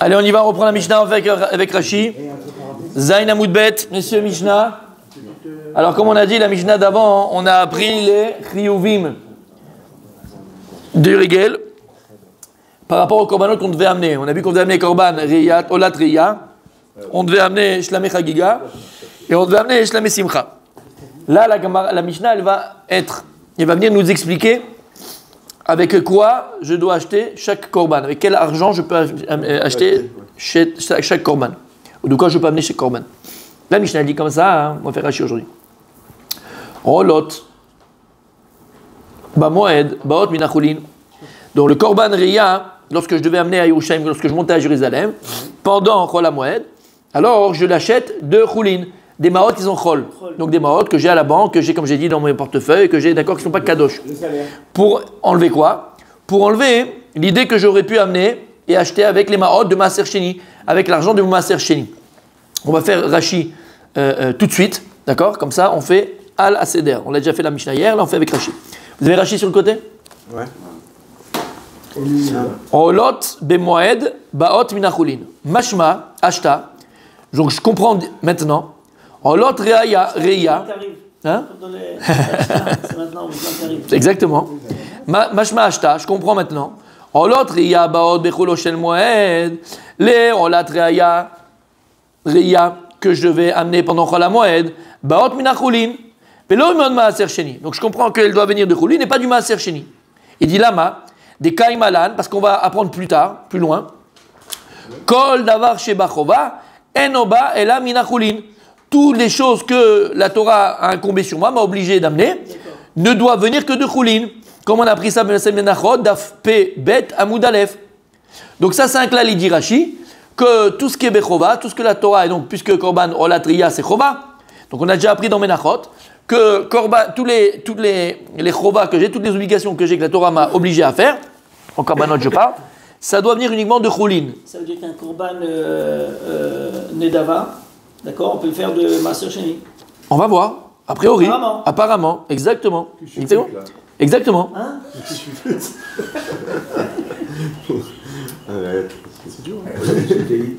Allez, on y va, on reprend la Mishnah avec Rashi. Zain Amoudbet, messieurs Mishnah. Alors, comme on a dit, la Mishnah d'avant, on a appris les Chiyuvim de Rigel par rapport au korbanot qu'on devait amener. On a vu qu'on devait amener korban Riyat, Olat Riya. On devait amener Shlamé Chagiga. Et on devait amener Shlamé Simcha. Là, la Mishnah, elle va venir nous expliquer avec quoi je dois acheter chaque korban. Avec quel argent je peux acheter chaque korban. Ou de quoi je peux amener chaque korban. La Mishnah dit comme ça, hein, on va faire Rashi aujourd'hui. Rolot, Bamoed, Baot Minachulin. Donc le korban Riya, lorsque je devais amener à Yerushalayim, lorsque je montais à Jérusalem, pendant Chol HaMoed, alors je l'achète de Chulin, des maot qui sont Chol. Donc des maot que j'ai à la banque, que j'ai, comme j'ai dit, dans mon portefeuille, que j'ai, d'accord, qui ne sont pas kadosh. Pour enlever quoi? Pour enlever l'idée que j'aurais pu amener et acheter avec les maot de Maaser Sheni, avec l'argent de Maaser Sheni. On va faire Rashi tout de suite, d'accord? Comme ça, on fait Al Aseder. On l'a déjà fait la Mishnah hier, là on fait avec Rashi. Vous avez Rashi sur le côté? Ouais. Olot bemoed baot minachulin. Mashma ashta. Donc je comprends maintenant. Olot reya. Hein? C'est maintenant, exactement. Mashma ashta. Je comprends maintenant. Olot reya baot bechulo shel moed. Les olot reya que je vais amener pendant Chol HaMoed. Baot minachulin. Velo imon maaser sheni. Donc je comprends qu'elle doit venir de chulin et pas du maaser sheni. Il dit lama. Des kaimalan, parce qu'on va apprendre plus tard, plus loin. Kol davar sheba chova, enoba ela minachulin. Toutes les choses que la Torah a incombé sur moi, m'a obligé d'amener, ne doivent venir que de chulin. Comme on a appris ça, daf pe bet amud alef. Donc ça, c'est un klal, il dit Rashi, que tout ce qui est bechova, tout ce que la Torah, et donc puisque korban olat riya, c'est chova. Donc on a déjà appris dans Menachot que korban, tous les chova que j'ai, toutes les obligations que j'ai, que la Torah m'a obligé à faire, en korbanot je parle, ça doit venir uniquement de chulin. Ça veut dire qu'un korban nedava, d'accord, on peut le faire de maaser sheni. On va voir. A priori. Apparemment. Exactement. Exactement. Hein? C'est dur.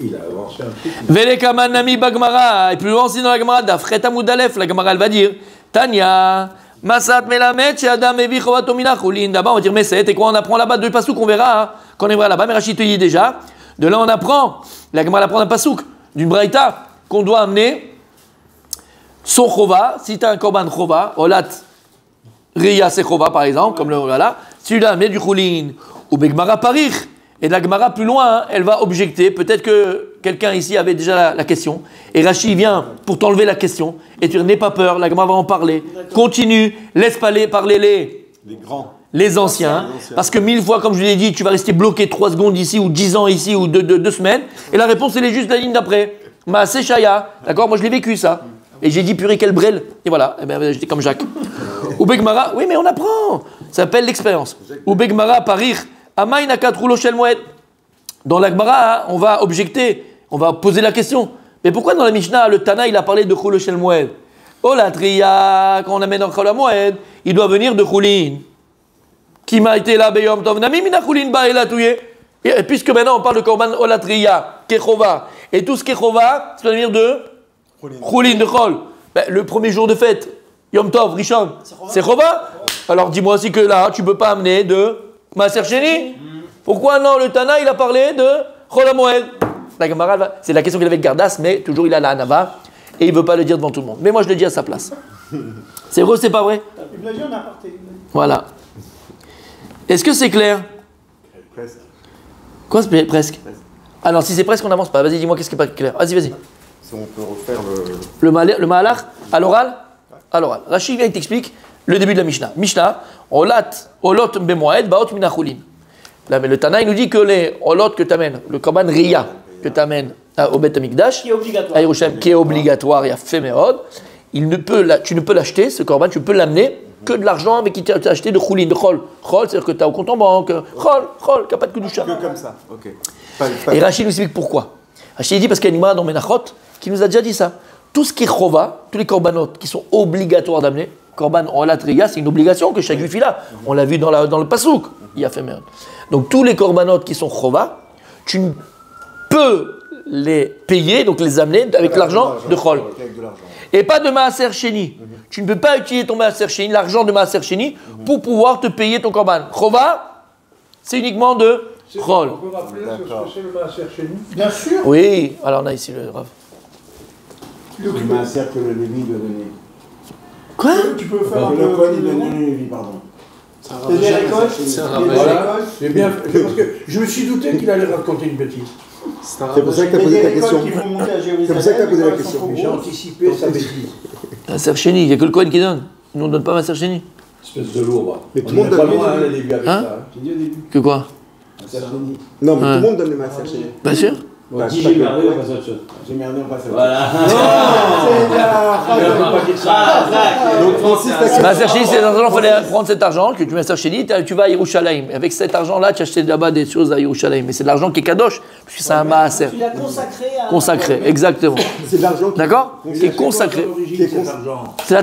Il a avancé un truc. Velekaman nami bagmara. Et plus loin aussi dans la Gemara, d'Afret Amud Aleph, la Gemara elle va dire Tanya. Masat melamed chez Adam evi chovato minachulin. D'abord on va dire Meset. Et quoi on apprend là-bas de passouk qu'on verra, hein, quand on verra là-bas. Mais Rachid te dit déjà. De là on apprend. La Gemara apprend un passouk d'une braïta qu'on doit amener son chova. Si tu as un korban chova, olat riya c'est chova par exemple, comme le voilà. Si tu l'as amené du chulin ou begmara parich. Et la Gemara plus loin, hein, elle va objecter. Peut-être que quelqu'un ici avait déjà la question. Et Rashi vient pour t'enlever la question. Et tu n'aie pas peur, la Gemara va en parler. Continue, laisse parler les grands. Les anciens. Parce que 1000 fois, comme je l'ai dit, tu vas rester bloqué 3 secondes ici, ou 10 ans ici, ou 2 semaines. Et la réponse, elle est juste la ligne d'après. Maaseh Shaya. D'accord? Moi, je l'ai vécu, ça. Et j'ai dit, purée, quel brel. Et voilà. Et ben, j'étais comme Jacques. Ou Begmara. Oui, mais on apprend. Ça s'appelle l'expérience. Ou Begmara, Parir. Dans la Gemara, on va objecter, on va poser la question. Mais pourquoi dans la Mishnah, le Tana, il a parlé de Chul Shel Moed? Oh la Triya, quand on amène dans Chol HaMoed, il doit venir de Chulin. Qui m'a été là, Beyom Tov, Nami Mina Chulin Ba Elatouye. Et puisque maintenant on parle de Korban Olatriya, Kechova, et tout ce Kechova, ça doit venir de Chulin, de Chol. Ben, le premier jour de fête, Yom Tov, Rishon, c'est Chova. Alors dis-moi aussi que là, tu ne peux pas amener de Maaser Sheni. Pourquoi non? Le Tana, il a parlé de Chol HaMoed. La Gemara, c'est la question qu'il avait avec Gardas, mais toujours il a la Hanava et il ne veut pas le dire devant tout le monde. Mais moi, je le dis à sa place. C'est vrai ou c'est pas vrai? Il l'a dit en aparté. Voilà. Est-ce que c'est clair? Presque. Quoi, c'est presque? Alors, si c'est presque, on n'avance pas. Vas-y, dis-moi qu'est-ce qui n'est pas clair. Vas-y. Si on peut refaire Le Mahalach à l'oral? À l'oral. Rashi vient, il t'explique le début de la Mishnah. Mishnah, olot bemoed, baot minachulin. Là, mais le Tana, il nous dit que les olot que tu amènes, le korban Riya que tu amènes au Bet Amikdash, à Yerushalayim, qui est obligatoire, il y a fait Mérod, tu ne peux l'acheter, ce korban, tu peux l'amener que de l'argent avec qui tu as acheté de chulin, de chol. Chol, c'est-à-dire que tu as au compte en banque. Chol, qui n'a pas de kedusha. que comme ça, ok. Et Rachid nous explique pourquoi. Rachid dit parce qu'il y a une imam dans Menachot qui nous a déjà dit ça. Tout ce qui est chova, tous les korbanot qui sont obligatoires d'amener, korban olat riya, c'est une obligation que chaque juif il a. On l'a vu dans le pasouk, il a fait merde. Donc tous les korbanot qui sont chova, tu ne peut les payer, donc les amener avec l'argent de Chol. Avec de l'argent. Et pas de Maaser Sheni. Tu ne peux pas utiliser ton Maaser Sheni, l'argent de Maaser Sheni, pour pouvoir te payer ton Korban. Chova, c'est uniquement de Chol. On peut rappeler ce que c'est le maaser chez nous? Bien sûr. Oui, alors on a ici le Rav. Le maaser que le Lévi doit donner. Quoi? Tu peux faire un Le peu. Kohen, il doit donner le Lévi, pardon. C'est des récoltes. C'est un des Voilà, récoltes. j'ai bien fait, parce que je me suis douté qu'il allait raconter une bêtise. C'est pour ça que tu as Mais posé des ta récoltes question. qui vont monter à Jérusalem. C'est pour ça que tu as posé la quand elles question. sont Mais j'ai grosses. anticipé sa bêtise. Maaser Sheni, il n'y a que le Kohen qui donne. Nous on ne donne pas Maaser Sheni. Espèce de lourd. Mais tout On le monde n'est pas donne loin, les- les débuts avec Hein? ça. J'ai dit au début. Que quoi? Non, mais Ouais. tout le monde donne le maaser chez lui. Bien sûr. Bah, Dis pas j'ai que- merdé, on passe à autre chose. J'ai merdé, on passe à autre Voilà. chose. Donc Francis, ta Maaser Sheni, c'est l'argent, il fallait prendre cet argent que tu Maaser Sheni, tu vas à Yerushalayim. Avec cet argent-là, tu achètes là-bas des choses à Yerushalayim. Mais c'est de l'argent qui est kadosh, puisque c'est un Maaser. Tu l'as consacré à. Consacré, exactement. c'est de l'argent qui... D'accord? Qui est consacré. L'origine, cet argent. C'est la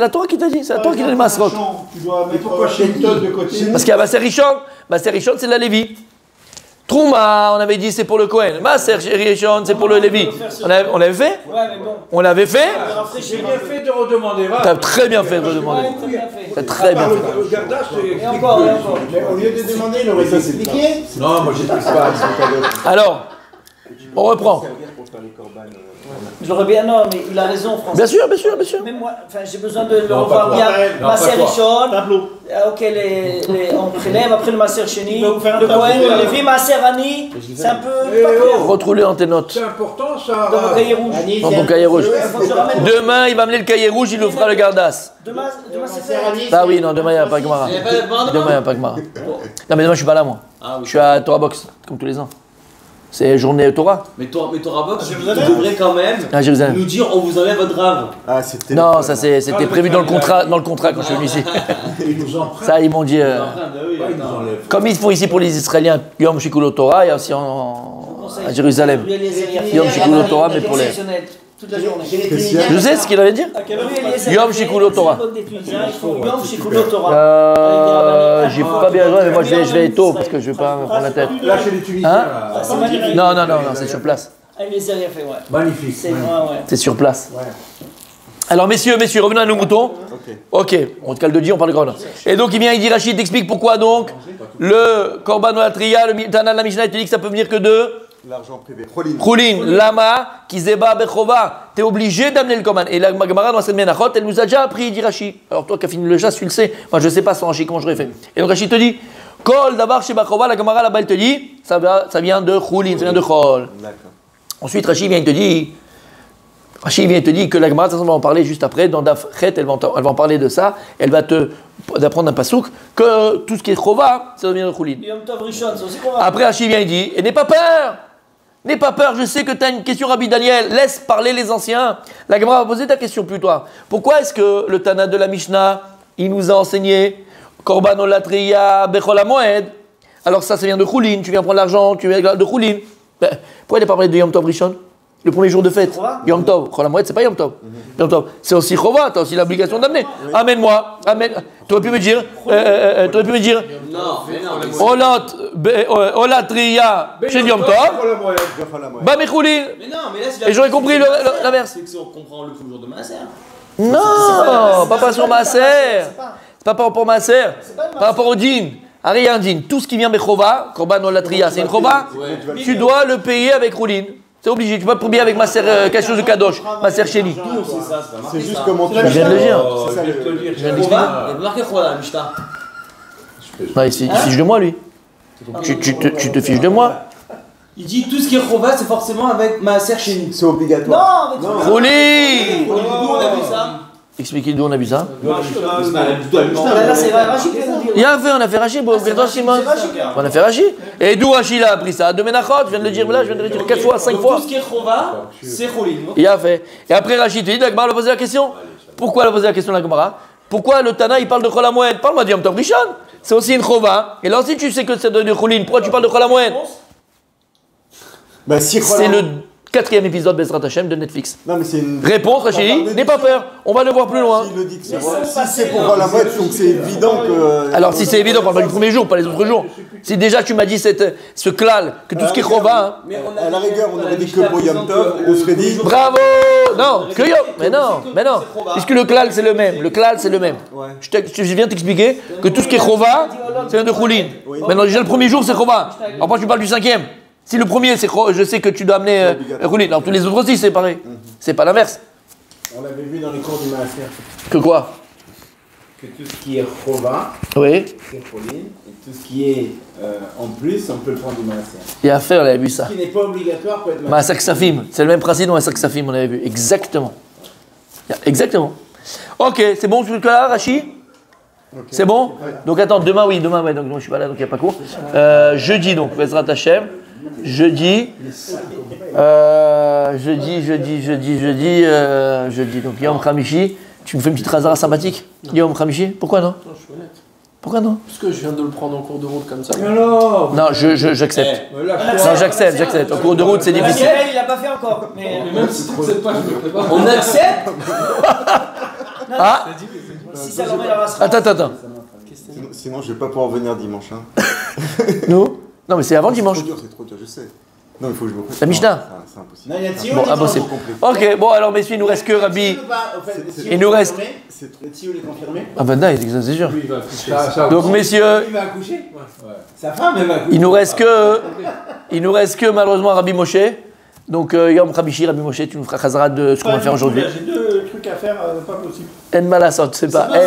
Torah qui t'a dit, c'est la Torah qui donne les Masrot. Tu dois mettre pourquoi chez une tonne de côté. Parce qu'il y a Maaser Rishon, c'est de la Lévi. Trouma, on avait dit c'est pour le Kohen. Maaser Rishon, c'est pour le Lévi. On l'avait fait? Ouais, mais bon. On l'avait fait? J'ai bien fait de redemander. T'as très bien fait de demander. Ouais, très bien fait. T'as très bien fait. Le Gardas, Et explique encore, et plus. encore. Mais au lieu de demander, il aurait dû expliquer. Non, moi j'explique pas. Alors, on reprend. Pour faire les corbanes. J'aurais bien, non, mais il a raison, François. Bien sûr, bien sûr, bien sûr. Même moi, enfin, j'ai besoin de le Non, revoir pas bien. toi. Non, Maaser pas toi. Rishon. Tableau. Ok, on prélève, après le Maaser Sheni. Le Kohen, le Lévi, Maaser Ani. C'est un peu. Eh pas clair. Retrouve-le dans tes notes. C'est important ça. Dans mon cahier rouge. Dans ton cahier rouge. Faut que je ramène. Demain, il va amener le cahier rouge, il nous fera le Gardas. Demain, c'est fait. Ah oui, non, demain, il n'y a pas Gemara. Il y a pas de bande, Demain, il n'y a pas Gemara. Non, mais demain, je suis pas là, moi. Ah oui. Je suis à Torah Box, comme tous les ans. C'est journée Torah Mais Torah Box, tu devrais quand même à Jérusalem. nous dire on vous enlève votre rave. Ah, c'était... Non, ça c'était prévu dans le contrat quand je suis venu ici. Ils nous empruntent. Ça, ils m'ont dit. Oui, Ils nous enlèvent. Comme ils font ici pour les Israéliens, Yom Shikulo Torah, il y a aussi à Jérusalem. Yom Shikulo Torah, mais pour les. Toute la journée. Je sais ce qu'il allait dire. Yom Shikulo Torah. Yom Shikulo Torah. J'ai pas bien raison, mais moi je vais aller tôt parce que je vais pas me prendre la tête. Là chez les Tunisiens. Hein là. C'est magnifique. Non, c'est sur place. Ah, il les a rien fait, ouais. Magnifique. C'est ouais. C'est sur place. Alors, messieurs, revenons à nos moutons. Ok, on te cale de dire, on parle de Corban. Et donc, il vient, il dit, Rachid t'explique pourquoi donc le Korban Olatria, le Tana de la Mishnah, il te dit que ça peut venir que de L'argent privé. Rolin. Choulin, Lama, Kizeba, Bechova. T'es obligé d'amener le Korban. Et la Gemara dans cette Menachot, elle nous a déjà appris, dit Rachid. Alors, toi qui as fini le jas, tu le sais. Moi, je sais pas sans Rachid comment j'aurais fait. Et donc, Rachid te dit, Kol, d'abord, chez Bechova, la Gemara là-bas, elle te dit, ça vient de Choulin, ça vient de Chol. D'accord. Ensuite, Rachid vient, il te dit. Rachid vient te dire que la Gemara, on va en parler juste après, dans Daf Chet, elle va en parler de ça, elle va d'apprendre un pasouk, que tout ce qui est Chova, ça devient de Choulin. Yom Tov Rishon, c'est aussi qu'on va. Après, Rachid vient, il dit, et n'aie pas peur, je sais que tu as une question, Rabbi Daniel, laisse parler les anciens. La Gemara va poser ta question plus toi. Pourquoi est-ce que le Tana de la Mishnah, il nous a enseigné Korban Olatria, Bechol HaMoed, alors ça vient de Choulin, tu viens prendre l'argent, tu viens de Choulin. Ben, pourquoi il n'a pas parlé de Yom Tov Rishon? Le premier jour de fête, Chova. Yom Tov. Chol HaMoed, c'est pas Yom Tov. Yom Tov, c'est aussi Chova, tu as aussi l'obligation d'amener. Amène-moi, tu aurais pu me dire, Non, mais non. Olatria, chez Yom Tov, bah mais Choulin. Mais non, mais là c'est Et j'aurais compris l'inverse. C'est que si on comprend le full jour de Maaser. Non, pas sur Maaser. C'est pas par rapport à Maaser. Par rapport au din. Rien din. Tout ce qui vient Bechova, Korban Olatria, c'est une Chova. Tu dois le payer avec Choulin. C'est obligé. Tu peux pas payer avec Maaser, quelque chose de Kadosh. Maaser Sheni. Nous, c'est ça, c'est pas marqué. C'est juste ça. comment tu Je viens de le dire. Oh, je vais te le dire. viens de le Chova, il y a pas marqué Chova dans la Mishnah. Ouais, il se fiche de moi, lui. Tu te fiches de moi. Il dit tout ce qui est Chova, c'est forcément avec Maaser chez nous. C'est obligatoire. Non, mais Choulin. D'où on a vu ça? Expliquez d'où on a vu ça. là, c'est Rachid qui vient de dire. Il y a un fait, on a fait Rachid. On a fait Rachid. Et d'où Rachid a appris ça? De Menachot. Je viens de le dire là, je viens de le dire 4 fois, 5 Donc, fois. tout ce qui est Chova, c'est Choulin. Il a fait. Et après Rachid te dit, la Gemara lui a posé la question. Pourquoi elle a posé la question la Gemara? Pourquoi le Tana il parle de Chol HaMoed? Parle-moi de Yom Tov Rishon. C'est aussi une Chova. Et là aussi tu sais que c'est de Choulin. Pourquoi tu parles de Chol HaMoed? Bah, si C'est le 4e épisode Bezrat Hashem de Netflix. Non, mais c'est une. Réponse, Rachidi, n'aie pas peur, on va le voir plus loin. S'il le dit que c'est vrai. Si c'est pour voir la mouette, donc c'est évident que. Alors si c'est évident, on parle du premier jour, pas les autres jours. Si déjà tu m'as dit ce klal, que tout ce qui est chova, hein. À la rigueur, on aurait dit que pour Yom Tov, on serait dit. Bravo. Non, que Yom, mais non. Puisque le klal c'est le même, Ouais. Je viens t'expliquer que tout ce qui est chova, c'est un de choulin. Maintenant déjà le premier jour c'est chova. Après tu parles du 5e. Si le premier c'est je sais que tu dois amener choulin. Alors tous les autres aussi c'est pareil. C'est pas l'inverse. On l'avait vu dans les cours du Maaser. Que quoi? Que tout ce qui est Chova, Oui. c'est Cholin, et tout ce qui est en plus, on peut le prendre du Maaser. Il y a à faire, on avait vu ça. Ce qui n'est pas obligatoire pour être Maaser Ksafim, c'est le même principe dans Maaser Ksafim, on avait vu. Exactement. Exactement. Ok, c'est bon, tu le là, Rachid? C'est bon? Donc attends, demain, ouais, donc non, je suis pas là, donc il n'y a pas cours. Jeudi, donc, Bezrat Hashem. Jeudi. Donc Yom Khamishi. Tu me fais une petite razara sympathique? Yom Khamishi? Pourquoi non? Pourquoi non? Parce que je viens de le prendre en cours de route comme ça. Alors, Non, j'accepte. Non, j'accepte. En cours de route, c'est difficile. Il l'a pas fait encore. Mais Même si tu n'acceptes pas, je me prépare. On accepte. Ah, si ça l'emmène à la attends. Sinon, je vais pas pouvoir venir dimanche. Hein. Nous? Non, mais c'est avant dimanche. C'est trop dur, je sais. Non, il faut que je me prépare. La Mishnah. Non, c'est impossible. Non, il y a Tio, Bon, impossible. Ok, bon, alors, messieurs, il nous reste que Rabbi. Il nous reste. Le Tio, il est confirmé. Ah, ben, non, c'est sûr. Oui, il va accoucher. Donc, messieurs, Il va accoucher. Sa femme, elle va accoucher. il nous reste que malheureusement Rabbi Moshe. Donc, Yom Chabishi, Rabbi Moshe, tu nous feras chazara de ce qu'on va faire aujourd'hui. J'ai deux trucs à faire, pas possible. En malasot, c'est pas. C'est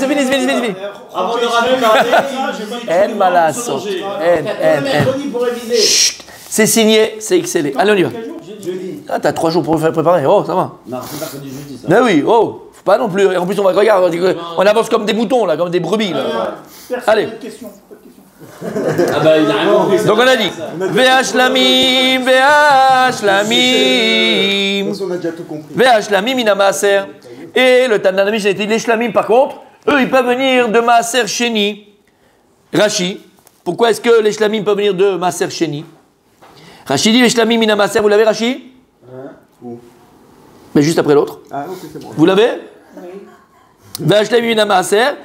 fini. Avant de raconter, En malasot. Chut, c'est signé, c'est excellé. Allez, on y va. jeudi. Ah, t'as 3 jours pour le faire préparer. Oh, ça va. Non, c'est pas que du jeudi, ça. Mais oui, oh, faut pas non plus. Et en plus, regarde, on avance comme des moutons, là, comme des brebis. Là. Allez. Pas de question. Ah bah il a rien compris. Donc on a dit VH Lamim, VH Lamim, On a déjà tout compris. VH Lamim ina Maaser. Et le Tananami, j'ai dit les Shlamim par contre, eux ils peuvent venir de Maaser Sheni. Rashi, pourquoi est-ce que les Shlamim peuvent venir de Maaser Sheni? Rashi dit les Shlamim ina Maaser, vous l'avez Rashi? Où? Mais juste après l'autre. Ah, ok, c'est bon. Vous l'avez? VH Lamim ina Maaser.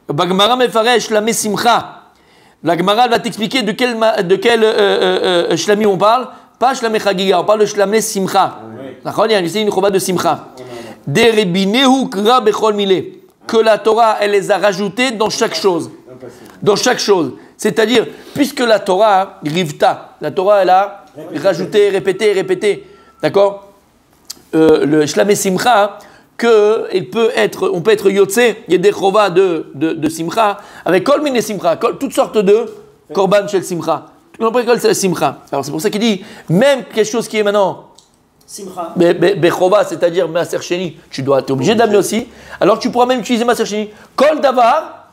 Bagmara mefaresh la Simcha. La Gemara va t'expliquer de quel shlamim on parle. Pas shlamé chagiga, on parle de shlamé simcha. D'accord, il y a une chouba de simcha. Des rebinehu kra bechol mile. Que la Torah, elle les a rajoutés dans chaque chose. Dans chaque chose. C'est-à-dire, puisque la Torah, rivta, la Torah, elle a rajouté, répété. D'accord? Le shlamé simcha, on peut être yotze, il y a des chova de simcha, avec kol mine simcha, toutes sortes de korban shel simcha. On peut appeler ça simcha. Alors c'est pour ça qu'il dit, même quelque chose qui est maintenant Simcha. bechova, c'est-à-dire maaser sheni, tu es obligé d'amener aussi. Alors tu pourras même utiliser maaser sheni. Kol davar,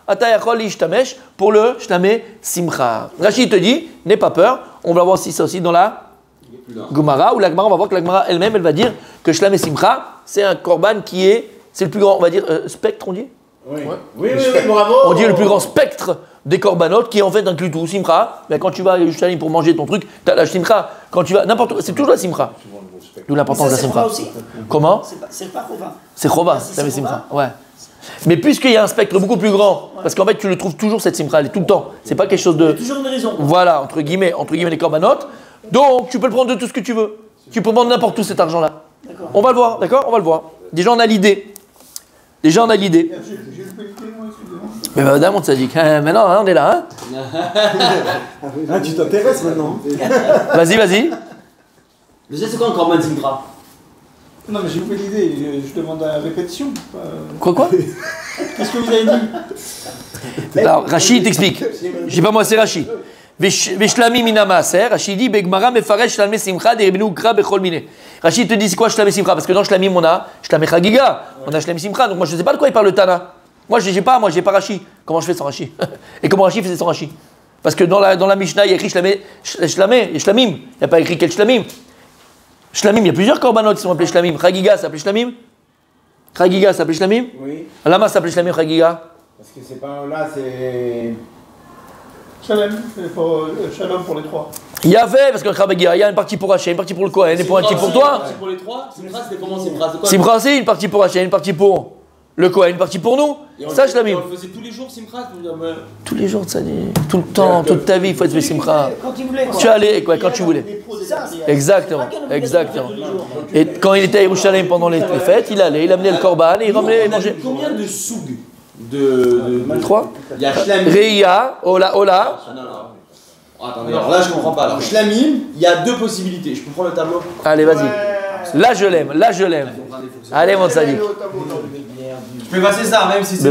ata yachol ishtamesh pour le shlamé simcha. Rachid te dit, n'aie pas peur, on va voir si ça aussi dans la Gemara, ou la Gemara, on va voir que la Gemara elle-même, elle va dire que Shlam et Simcha, c'est un korban c'est le plus grand, on va dire, spectre, on dit? Oui, bravo. On dit le plus grand spectre des korbanot, qui en fait inclut tout. Simcha, ben, quand tu vas à Yerushalayim pour manger ton truc, tu as la Simcha. Quand tu vas, n'importe où, c'est toujours la Simcha. D'où l'importance de la Simcha. aussi. Comment? C'est pas Chova. C'est Chova, c'est Shlam et Chova. Simcha. Ouais. Mais puisqu'il y a un spectre beaucoup plus grand, parce qu'en fait tu le trouves toujours cette Simcha, elle est tout le temps. C'est pas quelque chose de. Il y a toujours une raison. Voilà, entre guillemets les korbanot. Donc, tu peux le prendre de tout ce que tu veux. Tu peux prendre n'importe où cet argent-là. D'accord. On va le voir, d'accord? On va le voir. Déjà, on a l'idée. J'ai le qualité, moi, excusez-moi. Mais madame, on te dit. Maintenant, on est là. Hein? Ah, tu t'intéresses maintenant. Vas-y. Déjà, c'est quoi un korban simcha? Non, mais j'ai oublié l'idée, je demande à répétition. Quoi? Qu'est-ce que vous avez dit? Alors, Rachid t'explique. Je sais pas moi, c'est Rachid. Veshlami mina maaser, Rachid dit Begmara mefaresh shlamé simcha deribnu ukra bechol mine. Rachid te dit c'est quoi shlamé simcha? Parce que dans shlamim on a shlamé chagiga, on a shlamé simcha. Donc moi je sais pas de quoi il parle le Tana. Moi j'ai pas Rachid. Comment je fais sans Rachid? Et comment Rachid faisait sans Rachid? Parce que dans la Mishnah il y a écrit shlamé, et shlamim. Il n'y a pas écrit quel shlamim. Shlamim, il y a plusieurs korbanot qui sont appelés shlamim. Chagiga s'appelait shlamim. Chagiga s'appelait shlamim. Oui, Lama s'appelait shlamim chagiga. parce que c'est pas là, c'est. Shalom, shalom pour les trois. Il y avait, parce que le Khabagira, il y a une partie pour Hachem, une partie pour le Kohen, et pour un petit pour toi. Une partie pour les trois. Simcha, c'était comment Simcha? C'est quoi? Simcha, c'est une partie pour Hachem, une partie pour le Kohen, une partie pour nous. Ça, je l'ai mis. On le faisait tous les jours, Simcha? Tous les jours, ça dit. Tout le temps, toute ta vie, il faut être Simcha. Quand il voulait. Tu allais, quoi, quand tu voulais. Exactement, exactement. Et quand il était à Yerushalayim pendant les fêtes, il allait, il amenait le korban, et il ramenait, il mangeait. Combien de soug de 3. Il y a Shlamim. Reya, Ola. Ah non, non. Attendez, alors là je comprends pas. Alors Shlamim, il y a deux possibilités. Je peux prendre le tableau? Allez, vas-y. Là, je l'aime, là, je l'aime. Allez, mon sadique. Je peux passer ça, même si c'est.